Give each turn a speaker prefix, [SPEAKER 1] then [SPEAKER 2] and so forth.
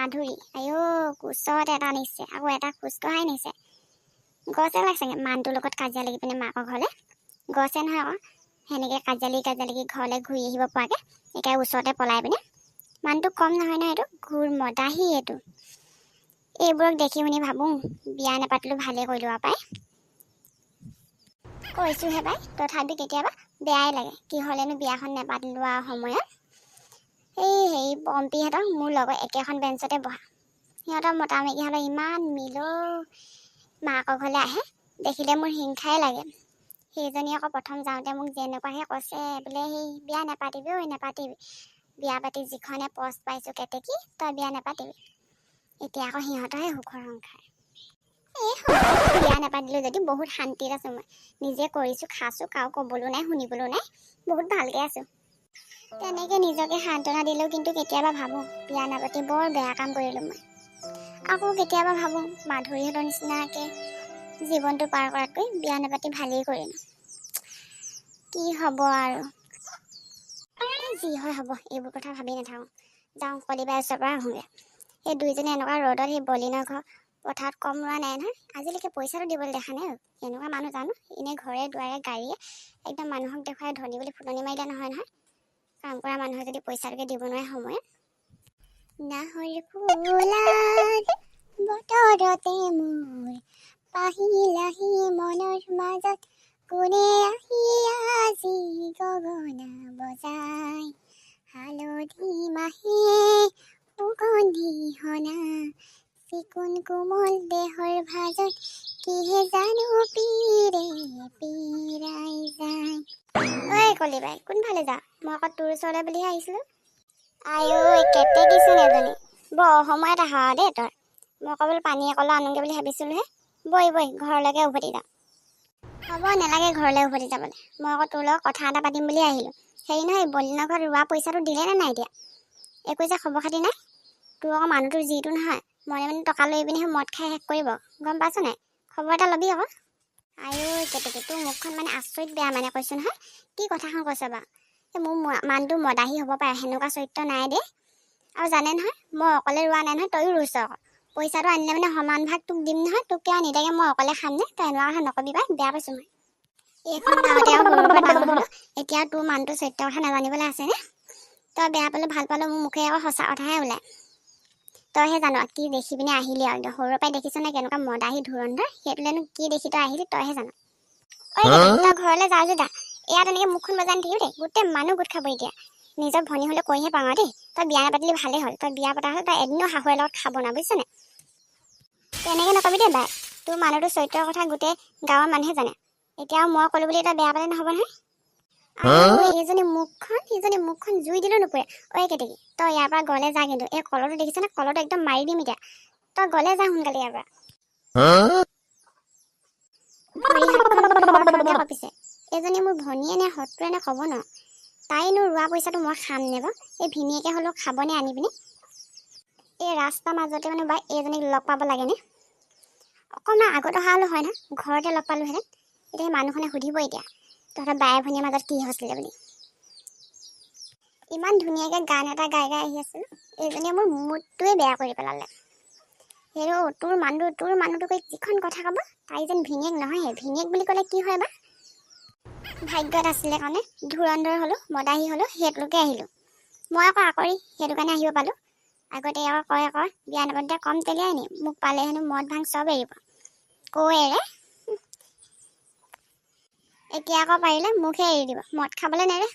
[SPEAKER 1] মাধুৰী আইও কোচত এটা নিছে আকৌ এটা খোজ কঢ়াই নিছে গছে লাগছে মানুহটোৰ লগত কাজিয়া লাগি পিনে মাকৰ ঘৰলে গছে নহয় আকৌ সেনেকৈ কাজিয়া লাগি ঘৰলৈ ঘূৰি আহিব পৰাকৈ একেবাৰে ওচৰতে পলাই পিনে মানুহটো কম নহয় ন এইটো ঘূৰ মদাহী এইটো এইবোৰক দেখি শুনি ভাবোঁ বিয়া নেপাতিলোঁ ভালেই কৰিলোঁ আৰু পাই কৈছোঁহে পাই তথাপি কেতিয়াবা বেয়াই লাগে কি হ'লেনো বিয়াখন নেপাতিলোঁ আৰু সময়ত হেৰি পম্পীহঁতক মোৰ লগত একেখন বেঞ্চতে বহা সিহঁতৰ মতা মাইকীহঁতৰ ইমান মিলো মাকৰ ঘৰলৈ আহে দেখিলে মোৰ হিংসাই লাগে সেইজনী আকৌ প্ৰথম যাওঁতে মোক যেনেকুৱাহে কৈছে বোলে সেই বিয়া নেপাতিবি নেপাতিবি বিয়া পাতি যিখনে পষ্ট পাইছোঁ কেতেকী তই বিয়া নেপাতিবি এতিয়া আকৌ সিহঁতৰহে সুখৰ সংসাৰ এই বিয়া নেপাতিলোঁ যদি বহুত শান্তিত আছোঁ মই নিজে কৰিছোঁ খাইছোঁ কাৰো ক'বলৈও নাই শুনিবলৈও নাই বহুত ভালকৈ আছোঁ তেনেকৈ নিজকে সান্তনা দিলেও কিন্তু কেতিয়াবা ভাবোঁ বিয়া নাপাতি বৰ বেয়া কাম কৰিলোঁ মই আকৌ কেতিয়াবা ভাবোঁ মাধুৰীহঁতৰ নিচিনাকৈ জীৱনটো পাৰ কৰাতকৈ বিয়া নাপাতি ভালেই কৰিলোঁ কি হ'ব আৰু যি হয় হ'ব এইবোৰ কথা ভাবি নাথাকোঁ যাওঁ কলিবাই ওচৰৰ পৰা আহোঁগৈ সেই দুইজনে এনেকুৱা ৰ'দত সেই বলিনৰ ঘৰ পথাৰত কম ৰোৱা নাই নহয় আজিলৈকে পইচাটো দিবলৈ দেখা নাই এনেকুৱা মানুহ জানো এনেই ঘৰে দুৱাৰে গাড়ীয়ে একদম মানুহক দেখুৱাই ধনী বুলি ফুটনি মাৰিলে নহয় কাম কৰা মানুহক যদি পইচাটোকে দিব নোৱাৰে সময়ত নাহৰ ফুলাৰ বতৰতে মোৰ পাহিলাহি মনৰ মাজত কোনে আহি আজি গগনা বজাই হালধি মাহে সুগন্ধি হনা চিকুণ কোমল দেহৰ ভাজত কিহে জানো পীৰে পীৰাই যায় ঐ কলিবাই কোনফালে যা মই আকৌ তোৰ ওচৰলৈ বুলিহে আহিছিলোঁ আইও কেতেকীচোন এজনী বৰ অসময়ত আহা দেই তই মই আকৌ বোলো পানী অকলো আনোগৈ বুলি ভাবিছিলোঁহে বৈ ঘৰলৈকে উভতি যাওঁ হ'ব নালাগে ঘৰলৈ উভতি যাবলৈ মই আকৌ তোৰ লগত কথা এটা পাতিম বুলি আহিলোঁ হেৰি নহয় বলিনৰ ঘৰত ৰোৱা পইচাটো দিলে নে নাই এতিয়া একো যে খবৰ খাতি নাই তোৰ আকৌ মানুহটো যিটো নহয় মনে টকা লৈ পিনে মদ খাই শেষ কৰিব গম পাইছ নাই খবৰ এটা ল'বি আকৌ আইও কেতেকী তোৰ মুখখন মানে আচৰিত বেয়া মানে কৈছোঁ নহয় কি কথাখন কৈছ বাৰু মোৰ মানুহটো মদাহী হ'ব পাৰে সেনেকুৱা চৰিত্ৰ নাই দেই আৰু জানে নহয় মই অকলে ৰোৱা নাই নহয় তয়ো ৰুইছ আকৌ পইচাটো আনিলে মানে সমান ভাগ তোক দিম নহয় তোক কিয় নিদাকে মই অকলে খাম নে তই এনেকুৱা কথা নকবি পাই বেয়া পাইছোঁ মই এইখন গাঁৱতে আৰু সৰুৰ পৰা ডাঙৰ হ'লোঁ এতিয়া তোৰ মানুহটোৰ চৰিত্ৰৰ কথা নাজানিবলৈ আছেনে তই বেয়া পালোঁ ভাল পালোঁ মোৰ মুখে আকৌ সঁচা কথাহে ওলায় তইহে জানো কি দেখি পিনে আহিলি আৰু সৰুৰ পৰাই দেখিছ নে কেনেকুৱা মদাহী ধুৰন্ধৰ সেইটোলেনো কি দেখি তই আহিলি তইহে জানো ঐ তই ঘৰলৈ যাওঁ যে এয়া তেনেকৈ মুখখন বজাই নাথাকিব দেই গোটেই মানুহ গোট খাব এতিয়া নিজৰ ভনী হ'লে কৈহে পাওঁ দেই তই বিয়া নাপাতিলি ভালেই হ'ল তই বিয়া পতা হ'ল তই এদিনো শাহুৱেৰ লগত খাব না বুজিছনে তেনেকৈ নকবি দেই বাই তোৰ মানুহটোৰ চৰিত্ৰৰ কথা গোটেই গাঁৱৰ মানুহে জানে এতিয়াও মই ক'লোঁ বুলি তই বেয়া পালে নহ'ব নহয় এইজনী মুখখন জুই দিলেও নুপুৰে ঐ কেতেকী তই ইয়াৰ পৰা গ'লে যা কিন্তু এই কলৰটো দেখিছনে কলৰটো একদম মাৰি দিম এতিয়া তই গ'লে যা সোনকালে ইয়াৰ পৰা কপিছে এজনী মোৰ ভনীয়ে নে শত্ৰুৱে নে ক'ব ন তাইনো ৰোৱা পইচাটো মই খাম নে বাৰু এই ভিনীয়েকে হ'লেও খাবনে আনি পিনে এই ৰাস্তাৰ মাজতে মানে বা এইজনীক লগ পাব লাগেনে অকণমান আগত অহা হ'লেও হয় নহয় ঘৰতে লগ পালোঁহেঁতেন এতিয়া সেই মানুহখনে সুধিব এতিয়া তহঁতৰ বায়ে ভনীৰ মাজত কি হৈছিলে বুলি ইমান ধুনীয়াকৈ গান এটা গাই আহি আছিলোঁ এইজনীয়ে মোৰ মুডটোৱে বেয়া কৰি পেলালে হেৰৌ তোৰ মানুহটো কৈ যিখন কথা ক'ব তাই যেন ভিনীয়েক নহয়হে ভিনীয়েক বুলি ক'লে কি হয় বা ভাগ্যত আছিলে কাৰণে ধুৰন্ধৰ হ'লোঁ মদাহী হ'লোঁ সেইটোকে আহিলোঁ মই আকৌ আকৰি সেইটো কাৰণে আহিব পালোঁ আগতে আকৌ কয় আকৌ বিয়া নাপাতোঁতে কম তেলিয়াই নি মোক পালে হেনো মদ ভাং চব এৰিব কৈ এৰে এতিয়া আকৌ পাৰিলে মোকহে এৰি দিব মদ খাবলৈ নেৰে